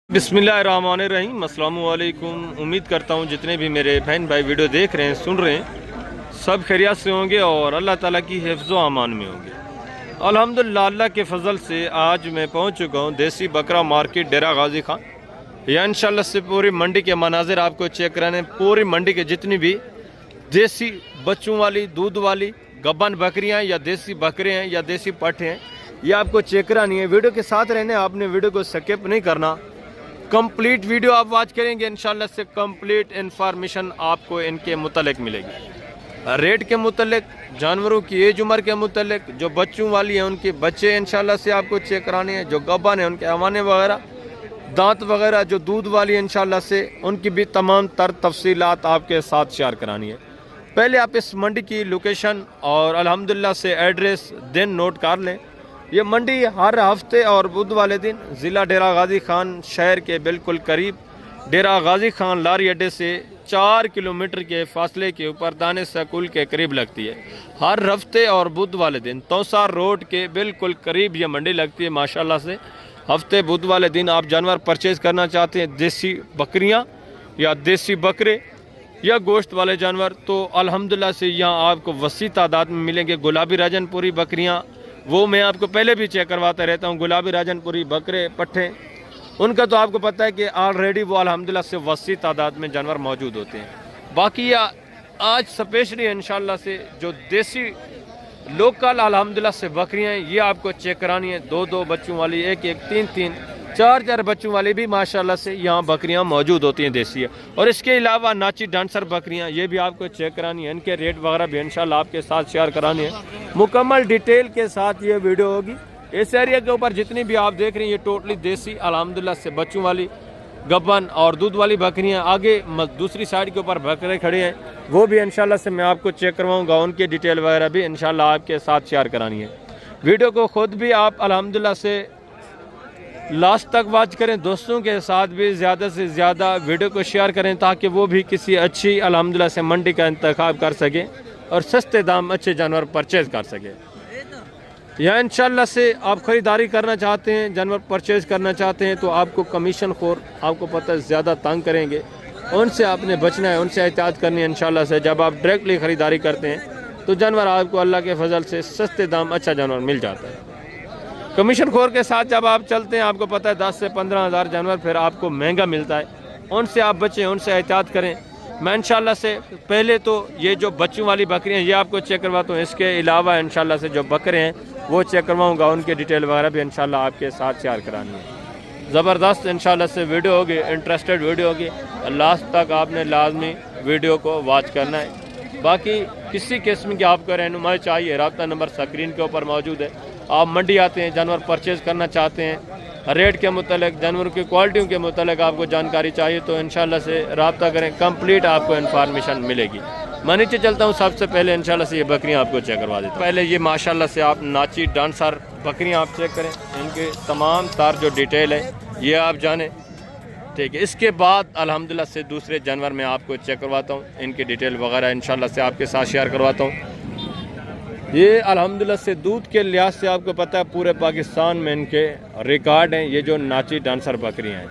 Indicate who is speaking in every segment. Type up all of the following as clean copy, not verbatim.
Speaker 1: बिस्मिल्लाहिर्रहमानिर्रहीम। अस्सलामु अलैकुम। उम्मीद करता हूँ जितने भी मेरे बहन भाई वीडियो देख रहे हैं, सुन रहे हैं, सब खैरियत से होंगे और अल्लाह ताला की हिफ्ज़ व अमान में होंगे। अल्हम्दुलिल्लाह, अल्लाह के फजल से आज मैं पहुँच चुका हूँ देसी बकरा मार्केट डेरा गाजी खान। या इंशाल्लाह से पूरी मंडी के मनाजिर आपको चेक कराने, पूरी मंडी के जितनी भी देसी बच्चों वाली, दूध वाली गब्बन बकरियाँ या देसी बकरे हैं या देसी पट्ठे हैं, ये आपको चेक करानी है। वीडियो के साथ रहने, आपने वीडियो को स्किप नहीं करना, कंप्लीट वीडियो आप वॉच करेंगे इंशाल्लाह से कंप्लीट इंफॉर्मेशन आपको इनके मुतल्लिक मिलेगी। रेट के मुतल्लिक, जानवरों की एज उम्र के मुतल्लिक, जो बच्चों वाली हैं उनके बच्चे इंशाल्लाह से आपको चेक कराने हैं, जो गब्बन है उनके हवाने वगैरह, दांत वगैरह, जो दूध वाली है इंशाल्लाह से उनकी भी तमाम तर तफसीलात आपके साथ शेयर करानी है। पहले आप इस मंडी की लोकेशन और अल्हम्दुलिल्लाह से एड्रेस दिन नोट कर लें। ये मंडी हर हफ्ते और बुध वाले दिन ज़िला डेरा गाजी खान शहर के बिल्कुल करीब डेरा गाजी खान लारी अड्डे से 4 किलोमीटर के फासले के ऊपर दाने स्कूल के करीब लगती है। हर हफ्ते और बुध वाले दिन तौसार रोड के बिल्कुल करीब ये मंडी लगती है। माशाल्लाह से हफ्ते बुध वाले दिन आप जानवर परचेज़ करना चाहते हैं, देसी बकरियां या देसी बकरे या गोश्त वाले जानवर, तो अल्हम्दुलिल्लाह से यहाँ आपको वसी तादाद में मिलेंगे। गुलाबी राजनपुरी बकरियाँ, वो मैं आपको पहले भी चेक करवाता रहता हूँ। गुलाबी राजनपुरी बकरे पट्ठे, उनका तो आपको पता है कि ऑलरेडी वो अल्हम्दुलिल्लाह से वसी तादाद में जानवर मौजूद होते हैं। बाकी आज स्पेशली इंशाल्लाह से जो देसी लोकल अल्हम्दुलिल्लाह से बकरियाँ हैं, ये आपको चेक करानी है। 2-2 बच्चों वाली, 1-1, 3-3, 4-4 बच्चों वाली भी माशाल्लाह से यहाँ बकरियाँ मौजूद होती हैं देसी है। और इसके अलावा नाची डांसर बकरियाँ, ये भी आपको चेक करानी है। इनके रेट वगैरह भी इंशाल्लाह आपके साथ शेयर करानी है। मुकम्मल डिटेल के साथ ये वीडियो होगी। इस एरिया के ऊपर जितनी भी आप देख रहे हैं, ये टोटली देसी अल्हम्दुलिल्लाह से बच्चों वाली गब्बन और दूध वाली बकरियाँ। आगे दूसरी साइड के ऊपर बकरे खड़े हैं, वो भी इंशाल्लाह से मैं आपको चेक करवाऊँगा। उनकी डिटेल वगैरह भी इंशाल्लाह आपके साथ शेयर करानी है। वीडियो को ख़ुद भी आप अल्हम्दुलिल्लाह से लास्ट तक वॉच करें, दोस्तों के साथ भी ज़्यादा से ज़्यादा वीडियो को शेयर करें, ताकि वो भी किसी अच्छी अल्हम्दुलिल्लाह से मंडी का इंतखाब कर सके और सस्ते दाम अच्छे जानवर परचेज़ कर सके। या इंशाल्लाह से आप ख़रीदारी करना चाहते हैं, जानवर परचेज़ करना चाहते हैं, तो आपको कमीशन खोर, आपको पता है, ज़्यादा तंग करेंगे, उनसे आपने बचना है, उनसे एहतियात करनी है। इंशाल्लाह से जब आप डायरेक्टली ख़रीदारी करते हैं तो जानवर आपको अल्लाह के फजल से सस्ते दाम अच्छा जानवर मिल जाता है। कमीशन खोर के साथ जब आप चलते हैं, आपको पता है 10 से 15 हज़ार जानवर फिर आपको महंगा मिलता है। उनसे आप बचें, उनसे एहतियात करें। मैं इंशाल्लाह से पहले तो ये जो बच्चों वाली बकरियाँ, ये आपको चेक करवाता हूँ। इसके अलावा इंशाल्लाह से जो बकरे हैं वो चेक करवाऊँगा, उनके डिटेल वगैरह भी इंशाल्लाह आपके साथ शेयर करानी है। ज़बरदस्त इंशाल्लाह से वीडियो होगी, इंटरेस्टेड वीडियो होगी। लास्ट तक आपने लाजमी वीडियो को वॉच करना है। बाकी किसी किस्म की आपको रहनुमाई चाहिए, रब्ता नंबर स्क्रीन के ऊपर मौजूद है। आप मंडी आते हैं, जानवर परचेज़ करना चाहते हैं, रेट के मुतल्लिक, जानवरों की क्वालिटियों के मुतल्लिक आपको जानकारी चाहिए, तो इंशाल्लाह से रब्ता करें, कंप्लीट आपको इन्फॉर्मेशन मिलेगी। मैं नीचे चलता हूँ, सबसे पहले इंशाल्लाह से ये बकरियाँ आपको चेक करवा देता हूँ। पहले ये माशाल्लाह से आप नाची डांसर बकरियाँ आप चेक करें, इनके तमाम तार जो डिटेल है ये आप जानें, ठीक है। इसके बाद अल्हम्दुलिल्लाह से दूसरे जानवर मैं आपको चेक करवाता हूँ, इनकी डिटेल वगैरह इंशाल्लाह से आपके साथ शेयर करवाता हूँ। ये अल्हम्दुलिल्लाह से दूध के लिहाज से आपको पता है पूरे पाकिस्तान में इनके रिकॉर्ड हैं। ये जो नाची डांसर बकरियां हैं,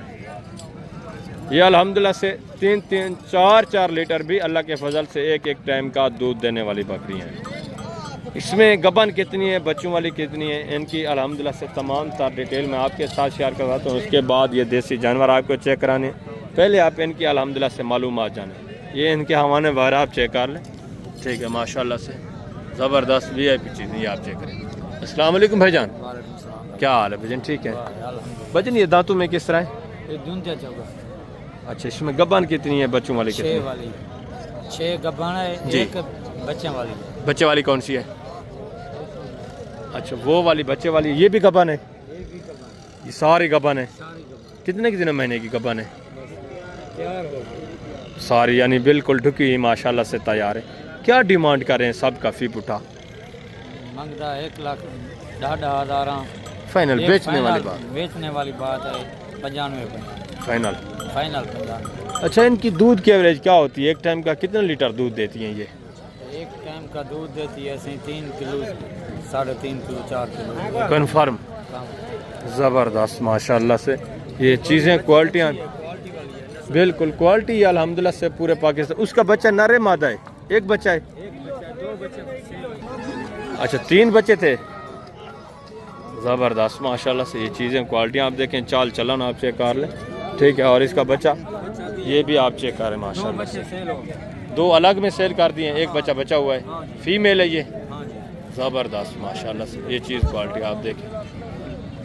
Speaker 1: ये अल्हम्दुलिल्लाह से 3-3, 4-4 लीटर भी अल्लाह के फजल से एक टाइम का दूध देने वाली बकरियां हैं। इसमें गबन कितनी है, बच्चों वाली कितनी है, इनकी अल्हम्दुलिल्लाह से तमाम तार डिटेल मैं आपके साथ शेयर करवाता हूँ। उसके बाद ये देसी जानवर आपको चेक कराने, पहले आप इनकी अल्हम्दुलिल्लाह से मालूमात जानें। ये इनके हवाने वगैरह आप चेक कर लें, ठीक है। माशाल्लाह से ज़बरदस्त VIP चीज़ ये आप चेक करें। अस्सलाम वालेकुम भाईजान, क्या हाल है भाईजान? ठीक है भाईजान। ये दांतों में किस तरह है? अच्छा, इसमें गब्बन कितनी है, बच्चों वाली कितनी?
Speaker 2: 6 गब्बन है,
Speaker 1: जी।
Speaker 2: 1 बच्चे वाली।
Speaker 1: बच्चे वाली कौन सी है? अच्छा, वो वाली बच्चे वाली, ये भी गब्बन है? ये सारी गब्बन है। कितने महीने की गब्बन है? सारी, यानी बिल्कुल ढुकी हुई माशाल्लाह से तैयार है। क्या डिमांड कर रहे हैं सब का फी पुठा?
Speaker 2: मंगता 1,10,000
Speaker 1: फाइनल बेचने वाली बात?
Speaker 2: बेचने वाली बात है 95
Speaker 1: फाइनल।
Speaker 2: 95।
Speaker 1: अच्छा, इनकी दूध की एवरेज क्या होती है? एक टाइम का कितना लीटर दूध देती हैं ये?
Speaker 2: एक टाइम का दूध देती है 3 किलो, 3.5 किलो, 4 किलो
Speaker 1: कन्फर्म। ज़बरदस्त माशाल्लाह से ये चीज़ें क्वालिटियाँ बिल्कुल क्वालिटी अल्हम्दुलिल्लाह से पूरे पाकिस्तान। उसका बच्चा नर है मादा है? एक बच्चा है। अच्छा 3 बच्चे थे। ज़बरदस्त माशाल्लाह से। ये चीज़ें क्वालिटियाँ आप देखें, चाल चलन आप चेक कर लें, ठीक है। और इसका बच्चा ये भी आप चेक करें माशाल्लाह से। 2 अलग में सेल कर दिए, एक बच्चा बचा हुआ है, फीमेल है ये। ज़बरदस्त माशाल्लाह से। ये चीज़ क्वालिटी आप देखें,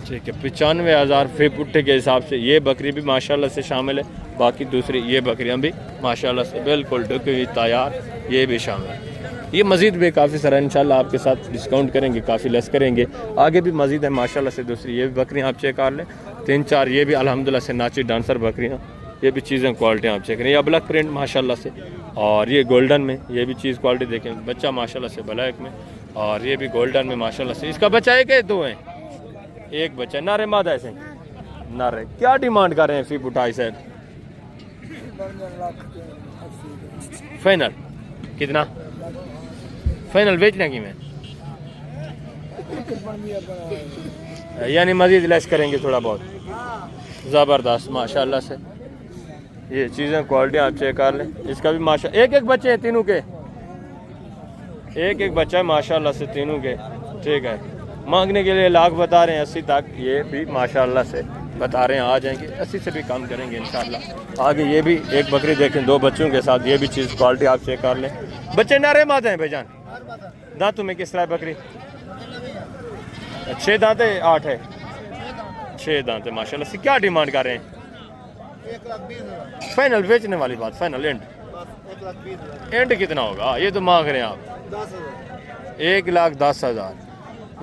Speaker 1: ठीक है। 95,000 फी पुट्टे के हिसाब से ये बकरी भी माशाल्लाह से शामिल है। बाकी दूसरी ये बकरियां भी माशाल्लाह से बिल्कुल ढकी हुई तैयार, ये भी शामिल है। ये मज़ीद भी काफ़ी सारा इंशाल्लाह आपके साथ डिस्काउंट करेंगे, काफ़ी लेस करेंगे। आगे भी मज़ीद है माशाल्लाह से। दूसरी ये भी बकरियाँ आप चेक कर लें, 3-4 ये भी अल्हम्दुलिल्लाह से नाची डांसर बकरियाँ। ये भी चीज़ें क्वालिटी आप चेक करें। ये ब्लैक प्रिंट माशाल्लाह से, और ये गोल्डन में, ये भी चीज़ क्वालिटी देखें। बच्चा माशाल्लाह से ब्लैक में, और ये भी गोल्डन में माशाल्लाह से। इसका बच्चा एक है 2 है? एक बच्चा नारे मादा ऐसे नारे। क्या डिमांड कर रहे हैं फी बुटाई से? फाइनल कितना? फाइनल बेचने की में, यानी मजीद लेस करेंगे थोड़ा बहुत। ज़बरदस्त माशाल्लाह से। ये चीज़ें क्वालिटी आप चेक कर लें। इसका भी माशा एक बच्चे हैं तीनों के, एक बच्चा है माशाल्लाह से तीनों के, ठीक है। मांगने के लिए लाख बता रहे हैं, 80 तक ये भी माशाल्लाह से बता रहे हैं। आ जाएंगे 80 से भी कम करेंगे इंशाल्लाह। आगे ये भी एक बकरी देखें 2 बच्चों के साथ, ये भी चीज़ क्वालिटी आप चेक कर लें। बच्चे नारे माते हैं भाईजान? दांतों में किस तरह बकरी? 6 दांत है 8 है? 6 दांत है माशाल्लाह से। क्या डिमांड कर रहे हैं? फाइनल बेचने वाली बात, फाइनल एंड कितना होगा? ये तो मांग रहे हैं आप 1,10,000।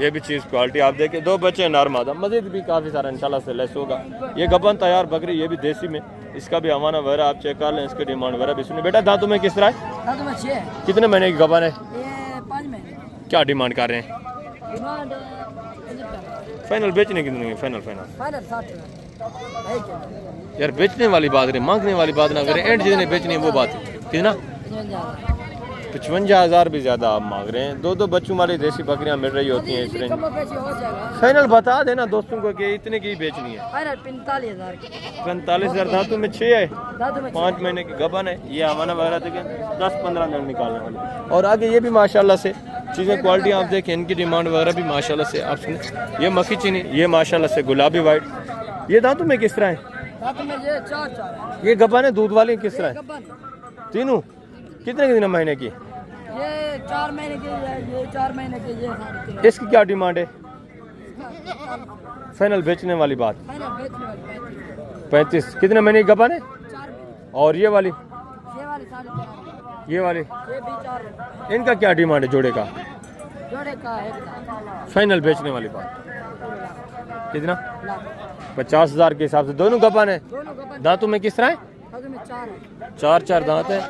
Speaker 1: ये भी चीज़ क्वालिटी आप देखें। 2 बच्चे नर मादा, मजीद भी काफ़ी सारा इंशाल्लाह से लेस होगा। ये गबन तैयार बकरी, ये भी देसी में, इसका भी हवाना वगैरह आप चेक कर लें, इसके डिमांड वगैरह भी सुनिए। बेटा दांतों में किस तरह है?
Speaker 3: दांतों में 6 है।
Speaker 1: कितने महीने की गबन है?
Speaker 3: ये 5 महीने।
Speaker 1: क्या डिमांड कर रहे हैं?
Speaker 3: डिमांड
Speaker 1: फाइनल बेचने की नहीं? फाइनल
Speaker 3: 60
Speaker 1: यार बेचने वाली बात करें, मांगने वाली बात ना करें। एंड जितने बेचनी है वो बात कितना? 55,000 भी ज़्यादा आप मांग रहे हैं। 2 बच्चों वाली देसी बकरियां मिल रही होती हैं इस रेंज। फाइनल बता देना दोस्तों को कि इतने की बेचनी है। 45,000 दांतों में 6 है, 5 महीने की गबन है। ये हमारा वगैरह देखें 10-15 दिन निकालने वाले। और आगे ये भी माशाल्लाह से चीज़ें क्वालिटी आप देखें, इनकी डिमांड वगैरह भी माशाल्लाह से आप सुने। ये मक्खी चीनी, ये माशाल्लाह से गुलाबी वाइट। ये दांतों में किस तरह है? ये गबन है दूध वाली किस तरह है? तीनों कितने महीने की?
Speaker 3: ये 4 महीने की, ये 4 महीने की, ये 3.5।
Speaker 1: इसकी क्या डिमांड है? फाइनल बेचने वाली बात 35। कितने महीने की गबन है?
Speaker 3: 4 महीने।
Speaker 1: और ये वाली?
Speaker 3: ये वाली 4.5।
Speaker 1: ये वाली?
Speaker 3: ये भी 4 है।
Speaker 1: इनका क्या डिमांड है जोड़े का?
Speaker 3: जोड़े का 1,00,000।
Speaker 1: फाइनल बेचने वाली बात कितना?
Speaker 3: 1,00,000।
Speaker 1: 50,000 के हिसाब से। दोनों गबन है?
Speaker 3: दोनों गबन।
Speaker 1: दांतों में किस तरह है?
Speaker 3: दांतों में 4 है।
Speaker 1: 4 दांत है।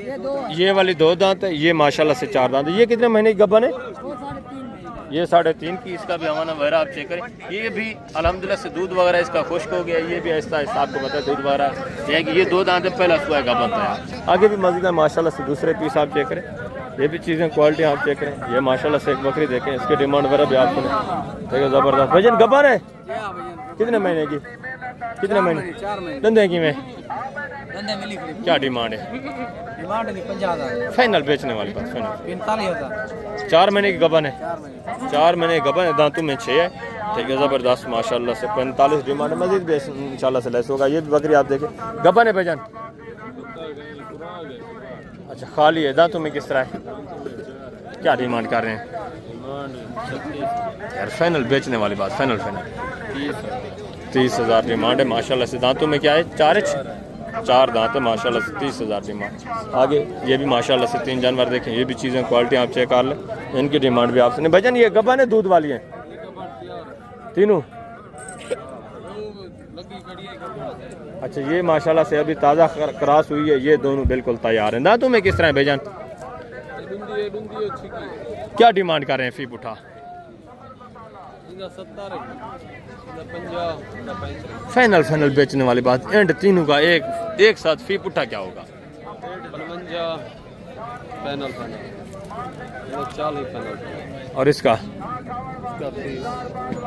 Speaker 3: ये 2 है।
Speaker 1: ये वाली 2 दांत है, ये माशाल्लाह से 4 दांत है। ये कितने महीने की गबन है?
Speaker 3: वो 3.5 महीने।
Speaker 1: ये 3.5 की। इसका भी हमारा वगैरह आप चेक करें। ये भी अल्हम्दुलिल्लाह से दूध वगैरह इसका खुश्क हो गया। ये भी ऐसा ऐसा आपको पता है दूध वगैरह है कि ये 2 दांत है, पहला सुहा का बनता है। आगे भी मज़ीद है माशाल्लाह से दूसरे पीस आप चेक करें। ये भी चीज़ें क्वालिटी आप चेक करें। ये माशाल्लाह से एक बकरी देखें, इसके डिमांड वगैरह भी आप सुने, देखिए ज़बरदस्त। भजन गबन है? कितने महीने की? कितने महीने?
Speaker 2: 4 महीने।
Speaker 1: धंधे की में
Speaker 2: धंधे मिली
Speaker 1: क्या डिमांड है?
Speaker 2: डिमांड नहीं 50,000।
Speaker 1: फाइनल बेचने वाली बात फाइनल
Speaker 2: 45,000।
Speaker 1: 4 महीने की गबन है?
Speaker 2: 4 महीने।
Speaker 1: 4 महीने की गबन है, दांतों में 6 है, ठीक है। ज़बरदस्त माशाल्लाह से 45 डिमांड है। मजीद भी इंशाल्लाह से लेस होगा। ये भी बकरी आप देखें गबन है भाईजान? अच्छा खाली है। दांतों में किस तरह है? क्या डिमांड कर रहे हैं यार? फाइनल बेचने वाली बात फाइनल 30,000 डिमांड है माशाल्लाह से। दांतों में क्या है? 4 दांत है माशाल्लाह से। 30,000 डिमांड। आगे ये भी माशाल्लाह से 3 जानवर देखें। ये भी चीज़ें क्वालिटी आप चेक कर लें, इनकी डिमांड भी आपसे। भजन ये गबन है दूध वाली है तीनों? अच्छा ये माशाल्लाह से अभी ताज़ा क्रॉस हुई है। ये दोनों बिल्कुल तैयार हैं। दांतों में किस तरह है भाईजान? क्या डिमांड कर रहे हैं फी उठा?
Speaker 2: 70, 50,
Speaker 1: फाइनल बेचने वाली बात। एंड तीनों का एक साथ फी पुट्ठा क्या होगा?
Speaker 2: 55 40
Speaker 1: और इसका?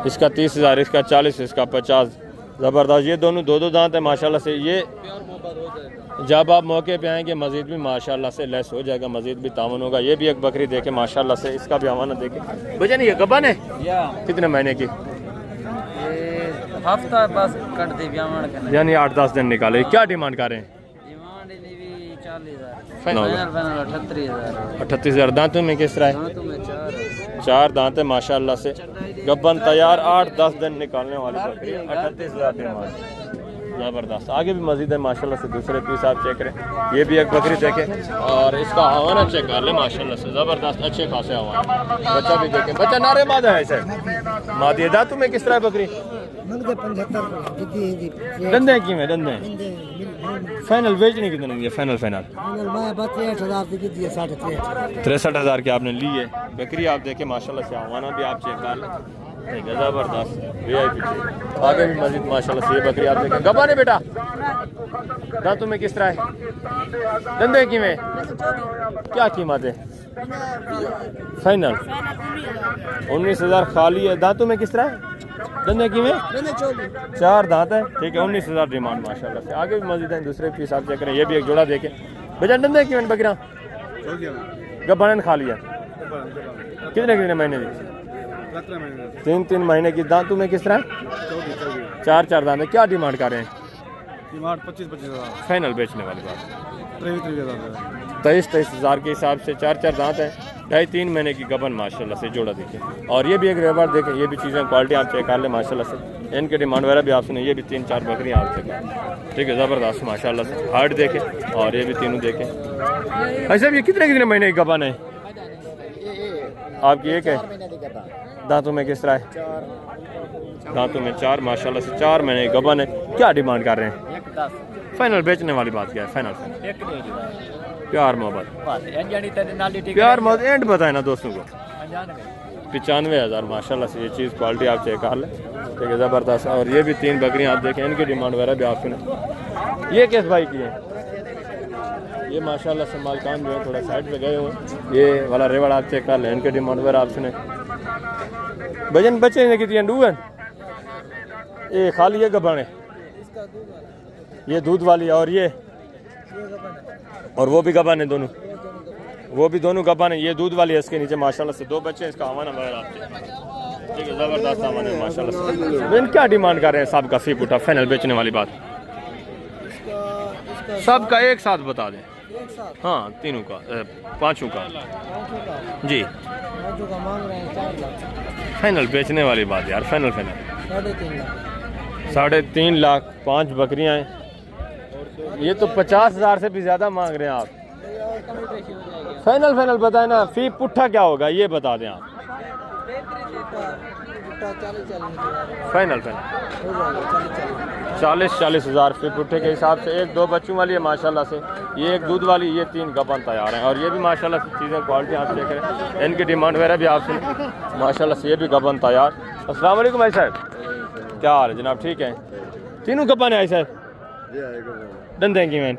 Speaker 1: इसका 30,000, इसका 40, इसका 50। ज़बरदस्त। ये दोनों दो दांत है माशाल्लाह से। ये जब आप मौके पे आएंगे मज़ीद भी माशाल्लाह से लेस हो जाएगा, मज़ीद भी तावन होगा। ये भी एक बकरी देखे माशाल्लाह से, इसका भी हवाना देखे। भजन ये गबन है कितने महीने की?
Speaker 2: हफ्ता बस कट दे
Speaker 1: यानी 8-10 दिन निकाले। क्या डिमांड कर रहे हैं? 38,000। दांतों में किस तरह है? 4 दांत है माशाल्लाह से, गब्बन तैयार, 8-10 दिन निकालने वाली बकरी, 38,000 डिमांड। ज़बरदस्त। आगे भी मजीद है माशाल्लाह से, दूसरे पीस आप चेक करें। ये भी एक बकरी देखें और इसका हवाना चेक कर ले माशाल्लाह से, ज़बरदस्त अच्छे खासे हवाना। बच्चा भी देखें, बच्चा नारे मादा है सर, मादी। दांतों में किस तरह है बकरी? डंडे की में डंडे फाइनल बेचने कितने की? फाइनल 63,000 की आपने ली है बकरी। आप देखें माशाल्लाह से, हवाना भी आप चेक कर लें, ज़बरदस्त VIP। आगे भी मस्जिद माशाल्लाह से ये बकरी आप देखें। गबा ने बेटा दांतों में किस तरह है? डंडे की में क्या कीमत है? फाइनल 19,000 खाली है। दांतों में किस तरह है? धंधे की में 4 दांत है, ठीक है। 19,000 डिमांड माशाल्लाह से। आगे भी मस्जिद है, दूसरे पीस आप चेक करें। ये भी एक जोड़ा देखें। भैया धंधे की में बकरियाँ गब्बान खा लिया कितने महीने की? 3 महीने की। दांतों में किस तरह? 4 दांत है। क्या डिमांड कर रहे हैं?
Speaker 2: 25,000
Speaker 1: फाइनल बेचने वाली बात
Speaker 2: 23,000
Speaker 1: 23,000 के हिसाब से 4 दांत है, 2.5-3 महीने की गबन माशाल्लाह से जोड़ा देखें। और ये भी एक रेवर देखें। ये भी चीज़ें क्वालिटी आप चेक कर लें माशाल्लाह से। इनके डिमांड वगैरह भी आप सुने। ये भी 3-4 बकरियाँ आप चेक करें, ठीक है, ज़बरदस्त माशाल्लाह से। हार्ट देखें और ये भी तीनों देखें। ऐसे भी कितने महीने की गबन है आपकी? एक है। दांतों में किस तरह है? दांतों में 4 माशाल्लाह से, 4 महीने की गबन है। क्या डिमांड कर रहे हैं? फाइनल बेचने वाली बात क्या है? फाइनल प्यार मोहब्बत एंड बताए ना दोस्तों को। 95,000 माशाल्लाह से। ये चीज़ क्वालिटी आप चेक कर लें, ठीक है, ज़बरदस्त। और ये भी 3 बकरियाँ आप देखें, इनकी डिमांड वगैरह भी आप सुने। ये किस भाई की है? ये माशाल्लाह से मालकान जो है थोड़ा साइड पे गए हुए। ये वाला रेवड़ आप चेक कर लें, इनके डिमांड वगैरह आप सुने। भजन बच्चे ने कितनी डूबन ये खाली है गबाने, ये दूध वाली है, और वो भी गबान है दोनों, वो भी दोनों गबान है। ये दूध वाली है, इसके नीचे माशाल्लाह से 2 बच्चे। इसका हवाना वगैरह आपके, ठीक है, ज़बरदस्त हवाना है माशाल्लाह से। इन क्या डिमांड कर रहे हैं साहब का? फी पुटा फाइनल बेचने वाली बात सब का एक साथ बता दें। हाँ, तीनों का, 5 का जी। फाइनल बेचने वाली बात यार, फाइनल 3.5 लाख 5 बकरियां हैं। ये तो 50,000 से भी ज़्यादा मांग रहे हैं आप। फाइनल बताए ना, फी पुट्ठा क्या होगा ये बता दें आप। फाइनल 40,000 फी पुट्ठे के हिसाब से। 1-2 बच्चों वाली है माशाल्लाह से, ये एक दूध वाली, ये 3 गबन तैयार हैं। और ये भी माशाल्लाह से चीज़ें क्वालिटी आप चेक करें, इनकी डिमांड वगैरह भी आप सुने माशाल्लाह से। ये भी गबन तैयार। अस्सलाम वालेकुम भाई साहब, क्या हाल है जनाब? ठीक है, तीनों गबन है भाई साहब। धंधे की मैन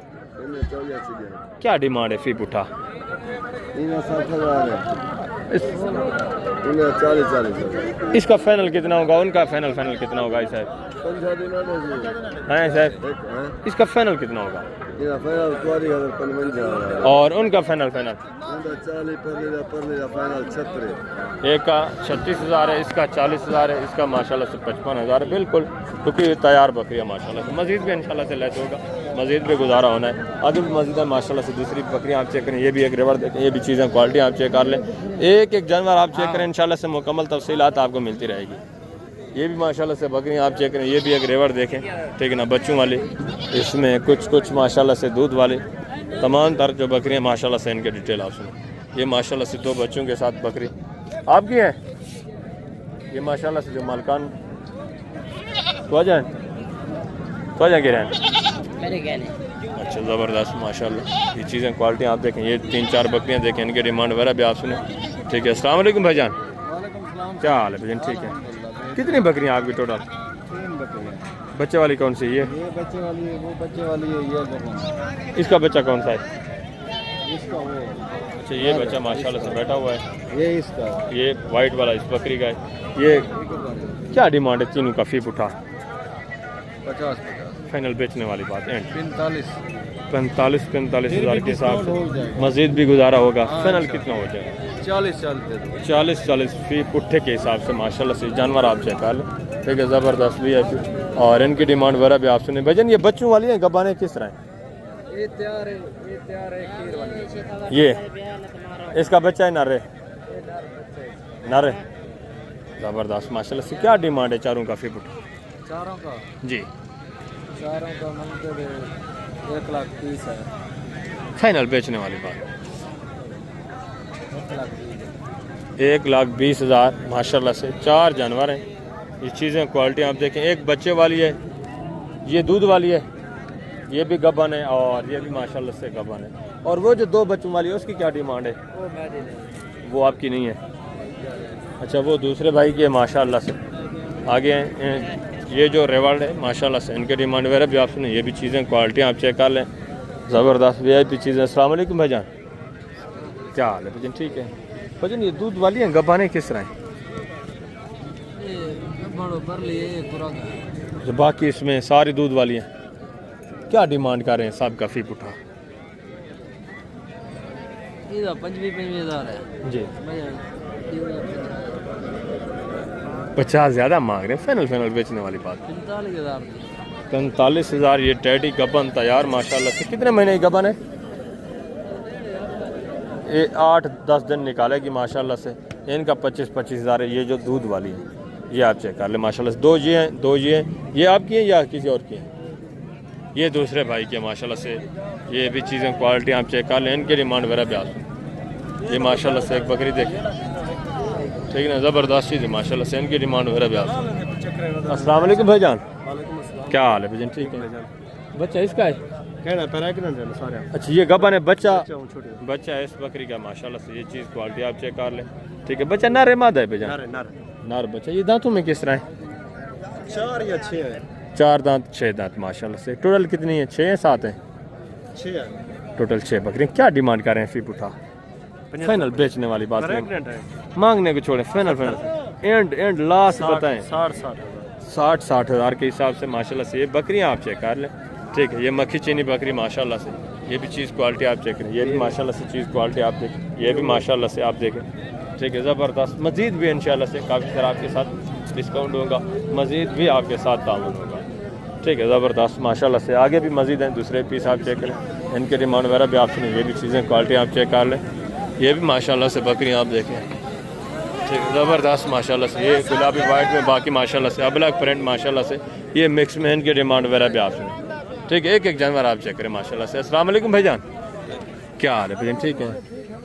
Speaker 1: क्या डिमांड है फी पुट्ठा? 40 इसका फाइनल कितना होगा? उनका फाइनल कितना होगा साहब? हाँ साहब, इसका फाइनल कितना होगा? और उनका फाइनल एक का 36,000 है, इसका 40,000 है, इसका माशाल्लाह से 55,000 है। बिल्कुल क्योंकि तैयार बकरियाँ माशाल्लाह से। मज़ीद भी इंशाल्लाह से लेस होगा, मज़ीद भी गुजारा होना है। आगे भी मज़ीद है माशाल्लाह से। दूसरी बकरियाँ आप चेक करें, ये भी एक रिवर देखें, ये भी चीज़ें क्वालिटी आप चेक कर लें। एक जानवर आप चेक करें, इंशाल्लाह से मुकम्मल तफसीलात आपको मिलती रहेगी। ये भी माशाल्लाह से बकरियाँ आप चेक करें, ये भी एक रेवर देखें, ठीक है ना, बच्चों वाली। इसमें कुछ माशाल्लाह से दूध वाले, तमाम तर जो बकरियाँ माशाल्लाह से इनके डिटेल आप सुने। ये माशाल्लाह से 2 बच्चों के साथ बकरी आपकी हैं। ये माशाल्लाह से जो मालकान तो जाए गिरे हैं। अच्छा, ज़बरदस्त माशाल्लाह। ये चीज़ें क्वालिटी आप देखें, ये 3-4 बकरियाँ देखें, इनके डिमांड वगैरह भी आप सुने, ठीक है। अस्सलाम वालेकुम भाईजान, क्या हाल है भाईजान? ठीक है। कितनी बकरियाँ आपकी टोटल?
Speaker 2: 3 बकरियाँ।
Speaker 1: बच्चे वाली कौन सी? ये
Speaker 2: बच्चे वाली है, वो बच्चे वाली है, ये
Speaker 1: इसका बच्चा कौन सा है?
Speaker 2: इसका वो।
Speaker 1: अच्छा, ये बच्चा माशाल्लाह से बैठा हुआ है,
Speaker 2: ये इसका,
Speaker 1: ये वाइट वाला इस बकरी का है। ये क्या डिमांड है तीनों का फी पुट्ठा?
Speaker 2: 50
Speaker 1: फाइनल बेचने वाली बात एंड
Speaker 2: 45
Speaker 1: 45 हज़ार के हिसाब से मज़ीद भी गुजारा होगा।
Speaker 2: हाँ,
Speaker 1: फाइनल
Speaker 2: इंशाल्लाह।
Speaker 1: कितना हो जाएगा?
Speaker 2: 40 दे दो।
Speaker 1: 40 फी पुट्ठे के हिसाब से माशाल्लाह से जानवर आप चेक कर लें। ठीक है, ज़बरदस्त भी है और इनकी डिमांड वगैरह भी आप सुने। भजन ये बच्चों वाली हैं, गब्बाने किस तरह हैं?
Speaker 2: ये तैयार है खीर वाली।
Speaker 1: ये इसका बच्चा है नर है? नर है, ज़बरदस्त माशाल्लाह से। क्या डिमांड है चारों का फी पुट्ठा?
Speaker 2: चारों का
Speaker 1: जी
Speaker 2: 1,30,000 है।
Speaker 1: फाइनल बेचने वाली बात
Speaker 2: 1,20,000।
Speaker 1: 1,20,000 माशाल्लाह से। 4 जानवर हैं। ये चीज़ें क्वालिटी आप देखें, एक बच्चे वाली है, ये दूध वाली है, ये भी गबन है और ये भी माशाल्लाह से गबन है। और वो जो 2 बच्चों वाली है उसकी क्या डिमांड है?
Speaker 2: वो मेरी नहीं।
Speaker 1: वो आपकी नहीं है? अच्छा, वो दूसरे भाई की है माशाल्लाह से। आगे हैं ये जो रेवाल्ड है माशाल्लाह से, इनके डिमांड वगैरह भी आप सुने। ये भी चीज़ें क्वालिटी आप चेक कर लें, ज़बरदस्त VIP चीज़ें। अस्सलाम वालेकुम भाईजान, क्या हाल है भजन? ठीक है भजन। ये दूध वाली हैं, गब्बाने किस तरह हैं? जो बाकी इसमें सारी दूध वाली हैं, क्या डिमांड कर रहे हैं साहब का फी पुट्ठा?
Speaker 2: 25,000 है
Speaker 1: जी 50 ज़्यादा मांग रहे हैं। फाइनल बेचने वाली बात
Speaker 2: 45,000।
Speaker 1: 45,000। ये टैडी गबन तैयार माशाल्लाह से। कितने महीने की गबन है? ये 8-10 दिन निकालेगी माशाल्लाह से। इनका 25 हज़ार है। ये जो दूध वाली है ये आप चेक कर ले माशाल्लाह से। 2 ये हैं, 2 ये हैं। ये आपकी हैं या किसी और की हैं? ये दूसरे भाई की है माशाल्लाह से। ये भी चीज़ें क्वालिटी आप चेक कर लें, इनकी डिमांड वगैरह भी आप। ये माशाल्लाह से एक बकरी देखिए, ठीक है ना, ज़बरदस्त चीज़ है माशाल्लाह से। इनकी डिमांड वगैरह भी आप। अस्सलाम वालेकुम भाईजान, क्या हाल है भाईजान? ठीक है। बच्चा इसका है? अच्छा, ये गबन है, बच्चा है इस बकरी का माशाल्लाह से। ये चीज़ क्वालिटी आप चेक कर लें। ठीक है, बच्चा नर है मादा है भाईजान? नर बच्चा। ये दांतों में किस तरह है?
Speaker 2: 4 या 6 है।
Speaker 1: 4 दांत 6 दांत माशाल्लाह से। टोटल कितनी है? 6 या 7 है?
Speaker 2: 6 है।
Speaker 1: टोटल 6 बकरी। क्या डिमांड कर रहे हैं फी पुट्ठा? फाइनल बेचने वाली बात है, मांगने को छोड़े। फाइनल एंड लास्ट बताएं। 60 हज़ार के हिसाब से माशाल्लाह से। ये बकरियां आप चेक कर लें। ठीक है, ये मक्खी चीनी बकरी माशाल्लाह से। ये भी चीज़ क्वालिटी आप चेक करें। ये भी माशाल्लाह से चीज़ क्वालिटी आप देखें। ये भी माशाल्लाह से आप देखें। ठीक है, ज़बरदस्त। मज़ीद भी इंशाल्लाह से काफ़ी सारा आपके साथ डिस्काउंट होगा, मज़ीद भी आपके साथ तामुन होगा। ठीक है, ज़बरदस्त माशाल्लाह से। आगे भी मज़ीद हैं, दूसरे पीस आप चेक करें, इनके डिमांड वगैरह भी आप सुने। ये भी चीज़ें क्वालिटी आप चेक कर लें। ये भी माशाल्लाह से बकरियाँ आप देखें। ठीक है, ज़बरदस्त माशाल्लाह से। ये गुलाबी वाइट में, बाकी माशाल्लाह से अबलग प्रिंट माशाल्लाह से। ये मिक्स में, इनकी डिमांड वगैरह भी आप सुने। ठीक है, एक जानवर आप चेक करें माशाल्लाह से। अस्सलाम वालेकुम भाईजान, क्या हाल है भाईजान? ठीक है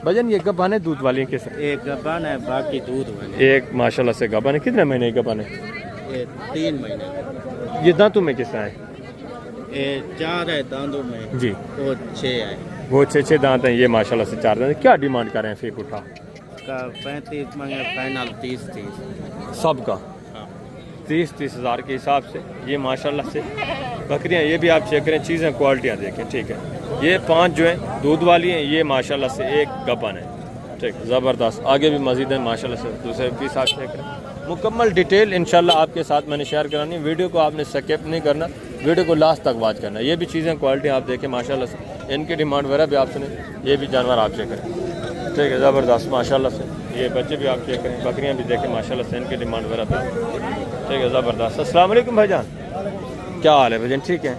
Speaker 1: भाईजान। ये गब्बान है, दूध वाली है किस?
Speaker 2: एक गब्बान है, बाकी दूध वाली।
Speaker 1: एक माशाल्लाह से गब्बान है। कितने महीने की गब्बान है?
Speaker 2: ये 3 महीने।
Speaker 1: ये दांतों में किस तरह है?
Speaker 2: ये 4 है दांतों में
Speaker 1: जी।
Speaker 2: वो 6 है।
Speaker 1: वो 6 दांत हैं। ये माशाल्लाह से 4 दांत। क्या डिमांड कर रहे हैं फी पुट्ठा?
Speaker 2: का 35 मांगे, फाइनल 30
Speaker 1: सब का 30 हज़ार के हिसाब से। ये माशाल्लाह से बकरियां, ये भी आप चेक करें, चीज़ें क्वालिटियाँ देखें। ठीक है, ये 5 जो हैं दूध वाली हैं। ये माशाल्लाह से एक गबन है। ठीक, ज़बरदस्त। आगे भी मज़ीद है माशाल्लाह से, दूसरे पीस आप चेक करें। मुकम्मल डिटेल इंशाल्लाह आपके साथ मैंने शेयर करानी। वीडियो को आपने स्किप नहीं करना, वीडियो को लास्ट तक वॉच करना। ये भी चीज़ें क्वालिटी आप देखें माशाल्लाह से। इनकी डिमांड वगैरह भी आप सुने। ये भी जानवर आप चेक करें। ठीक है, ज़बरदस्त माशाल्लाह से। ये बच्चे भी आप चेक करें, बकरियाँ भी देखें माशाल्लाह से। इनकी डिमांड वगैरह भी ठीक है, ज़बरदस्त। अस्सलाम वालेकुम भाईजान, क्या हाल है भाईजान? ठीक है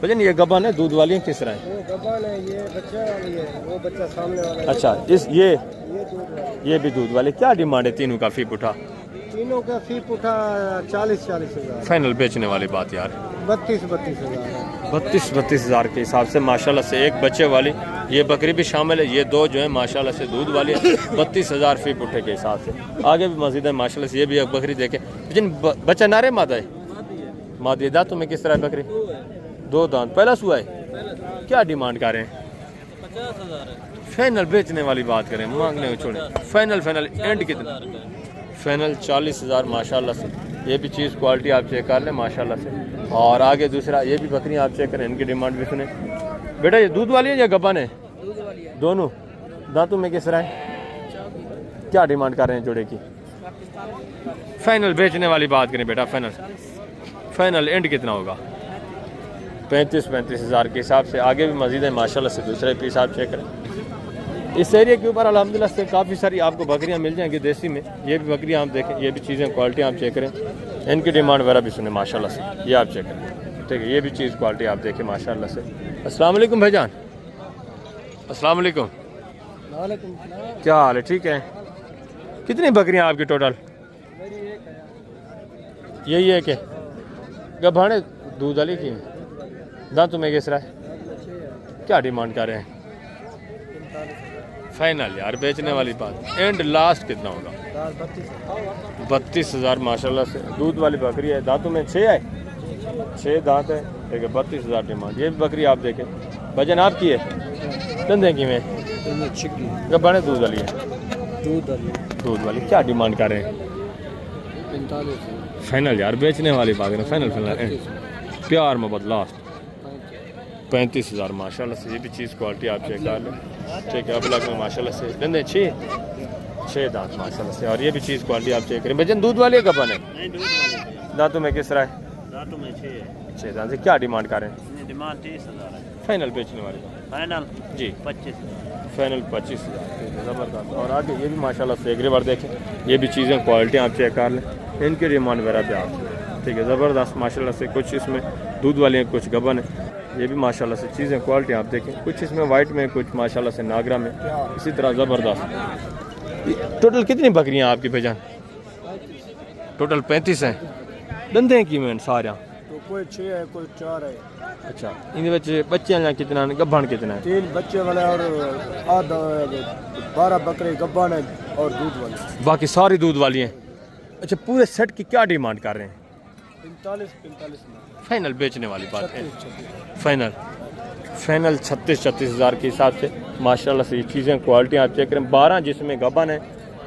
Speaker 1: भाईजान। ये गब्बान है, दूध वाली है किस तरह है?
Speaker 2: वो गब्बान है, ये बच्चा वाली है, वो बच्चा सामने वाला है।
Speaker 1: अच्छा, ये भी दूध वाले। क्या डिमांड है तीनों का फी पुट्ठा?
Speaker 2: तीनों का फी पुट्ठा 40 हज़ार।
Speaker 1: फाइनल बेचने वाली बात यार
Speaker 2: 32 हज़ार।
Speaker 1: 32 हज़ार के हिसाब से माशाल्लाह से। एक बच्चे वाली ये बकरी भी शामिल है। ये 2 जो है माशाल्लाह से दूध वाली है। 32 हज़ार फी पुट्ठे के हिसाब से। आगे भी मज़ीद है माशाल्लाह से। ये भी एक बकरी देखे। जिन बच्चा नारे मादा है? मादी। दांतों में किस तरह है बकरी? 2 दांत। पहला सुआ है। क्या डिमांड कर रहे हैं?
Speaker 2: 50 हज़ार।
Speaker 1: फाइनल बेचने वाली बात करें, मांगने को छोड़े। फाइनल एंड कितना? फाइनल 40 हज़ार माशाल्लाह से। ये भी चीज़ क्वालिटी आप चेक कर लें माशाल्लाह से। और आगे दूसरा ये भी बकरियाँ आप चेक करें, इनकी डिमांड भी सुने। बेटा ये दूध वाली है या गब्बान है?
Speaker 2: दूध वाली है।
Speaker 1: दोनों। दांतों में किस तरह है? क्या डिमांड कर रहे हैं जोड़े की? फाइनल बेचने वाली बात करें बेटा, फाइनल एंड कितना होगा? 35 हज़ार के हिसाब से। आगे भी मज़ीद है माशाल्लाह से, दूसरे पीस आप चेक करें। इस एरिया के ऊपर अल्हम्दुलिल्लाह से काफ़ी सारी आपको बकरियां मिल जाएंगी देसी में। ये भी बकरियां आप देखें, ये भी चीज़ें क्वालिटी आप चेक करें, इनकी डिमांड वगैरह भी सुने माशाल्लाह से, ये आप चेक करें। ठीक है, ये भी चीज़ क्वालिटी आप देखें माशाल्लाह से। अस्सलाम वालेकुम भाईजान। अस्सलाम वालेकुम, क्या हाल है? ठीक है। कितनी बकरियां आपकी टोटल? यही है कि गभाने दूध वाली की दांतों में किस रहा है? क्या डिमांड कर रहे हैं? फाइनल यार बेचने वाली बात। एंड लास्ट कितना होगा? 32 हज़ार माशाल्लाह से। दूध वाली बकरी है, दांतों में 6 है, 6 दांत है। ठीक है, 32 हज़ार डिमांड। ये भी बकरी आप देखें, वजन आपकी है, धंधे की में गभाने दूध वाली है, दूध वाली। क्या डिमांड कर रहे हैं? 45। फाइनल यार बेचने वाली बात है। फाइनल प्यार मोहब्बत लास्ट 35 हज़ार माशाल्लाह से। ये भी चीज़ क्वालिटी आप चेक कर लें। ठीक है, अब लग में माशाल्लाह से धंधे 6 दांत माशाल्लाह से। और ये भी चीज़ क्वालिटी आप चेक करें। भजन दूध वाली गभाने दांतों में किस तरह है?
Speaker 4: दांतों में 6
Speaker 1: दांत से। क्या डिमांड कर रहे हैं?
Speaker 4: डिमांड 30 हज़ार है।
Speaker 1: फाइनल बेचने वाली
Speaker 4: फाइनल
Speaker 1: जी
Speaker 4: 25।
Speaker 1: फाइनल 25 हज़ार। ज़बरदस्त। और आगे ये भी माशाल्लाह से एग्री बार देखें, ये भी चीज़ें क्वालिटी आप चेक कर लें, इनकी डिमांड वगैरह भी आप। ठीक है, ज़बरदस्त माशाल्लाह से। कुछ इसमें दूध वाली हैं, कुछ गबन है। ये भी माशाल्लाह से चीज़ें क्वालिटी आप देखें, कुछ इसमें वाइट में, कुछ माशाल्लाह से नागरा में, इसी तरह ज़बरदस्त। टोटल कितनी बकरियां आपकी भाईजान? टोटल 35 हैं। दंदे की में सारे
Speaker 2: तो कोई 6 है, कोई 4 है।
Speaker 1: अच्छा, इन बच्चे कितना है, गब्बन कितना है?
Speaker 2: 3 बच्चे वाले और आधा 12 बकरे गब्बन है और दूध वाले,
Speaker 1: बाकी सारी दूध वाली हैं। अच्छा, पूरे सेट की क्या डिमांड कर रहे हैं?
Speaker 2: 45 में
Speaker 1: फाइनल बेचने वाली बात है। फाइनल 36 हज़ार के हिसाब से माशाल्लाह से। ये चीज़ें क्वालिटी आप चेक करें। 12 जिसमें गबन है,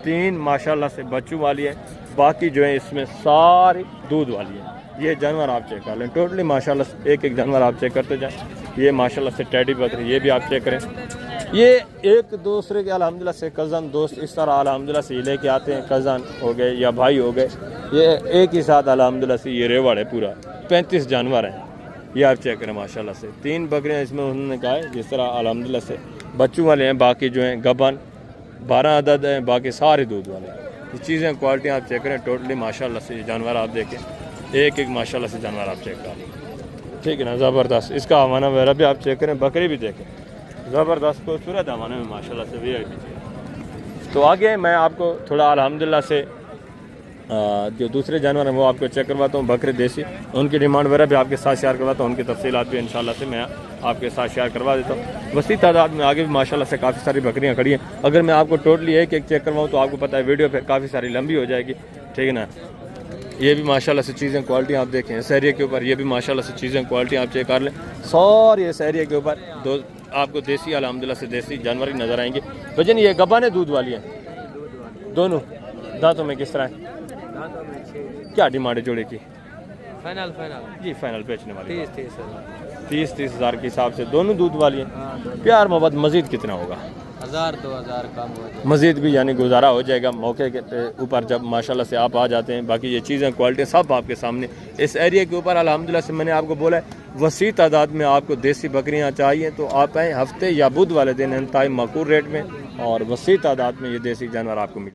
Speaker 1: 3 माशाल्लाह से बच्चों वाली है, बाकी जो है इसमें सारी दूध वाली है। ये जानवर आप चेक कर लें, टोटली माशाल्लाह से एक जानवर आप चेक करते जाएं। ये माशाल्लाह से टेडी बकरी, ये भी आप चेक करें। ये एक दूसरे के अल्हम्दुलिल्लाह से कज़न दोस्त इस तरह अल्हम्दुलिल्लाह से लेके आते हैं। कज़न हो गए या भाई हो गए, ये एक ही साथ अल्हम्दुलिल्लाह से। ये रेवड़ है पूरा, 35 जानवर हैं। ये आप चेक करें माशाल्लाह से। 3 बकरियां इसमें उन्होंने कहा है, जिस तरह अल्हम्दुलिल्लाह से बच्चों वाले हैं, बाकी जो हैं गबन 12 अदद हैं, बाकी सारे दूध वाले हैं। ये चीज़ें क्वालिटी आप चेक करें, टोटली माशाल्लाह से। ये जानवर आप देखें, एक माशाल्लाह से जानवर आप चेक करें। ठीक है ना, ज़बरदस्त। इसका हवाना वगैरह भी आप चेक करें, बकरी भी देखें, ज़बरदस्त खूबसूरत हवाना में माशाल्लाह से भी। तो आगे मैं आपको थोड़ा अल्हम्दुलिल्लाह से जो दूसरे जानवर हैं वो आपको चेक करवाता हूँ, बकरे देसी, उनकी डिमांड वगैरह भी आपके साथ शेयर करवाता हूँ, उनकी तफसीलात भी इंशाल्लाह से मैं आपके साथ शेयर करवा देता हूँ। वसी तादाद में आगे भी माशाल्लाह से काफ़ी सारी बकरियाँ खड़ी हैं। अगर मैं आपको टोटली एक चेक करवाऊँ तो आपको पता है वीडियो फिर काफ़ी सारी लंबी हो जाएगी। ठीक है ना। ये भी माशाल्लाह से चीज़ें क्वालिटी आप देखें इस एरिया के ऊपर, ये भी माशाल्लाह से चीज़ें क्वालिटी आप चेक कर लें। सारे इस एरिया के ऊपर दो आपको देसी अल्हम्दुलिल्लाह से देसी जानवर ही नज़र आएंगे। वजन ये गबाने दूध वाली हैं दोनों, दांतों में किस तरह है? क्या डिमांड है जोड़े की?
Speaker 4: फाइनल
Speaker 1: जी फाइनल बेचने वाली
Speaker 4: 30
Speaker 1: हज़ार के हिसाब से दोनों दूध वाली हैं। प्यार मोहब्बत मज़ीद कितना होगा?
Speaker 4: 1000-2000 कम हो जाए
Speaker 1: मज़ीद भी यानी गुजारा हो जाएगा मौके के ऊपर जब माशाल्लाह से आप आ जाते हैं। बाकी ये चीज़ें क्वालिटी सब आपके सामने इस एरिया के ऊपर अल्हम्दुलिल्लाह से। मैंने आपको बोला है वसी तादाद में आपको देसी बकरियां चाहिए तो आप आएँ हफ्ते या बुध वाले दिन इंतहाई मकूर रेट में, और वसी तादाद में ये देसी जानवर आपको मिले।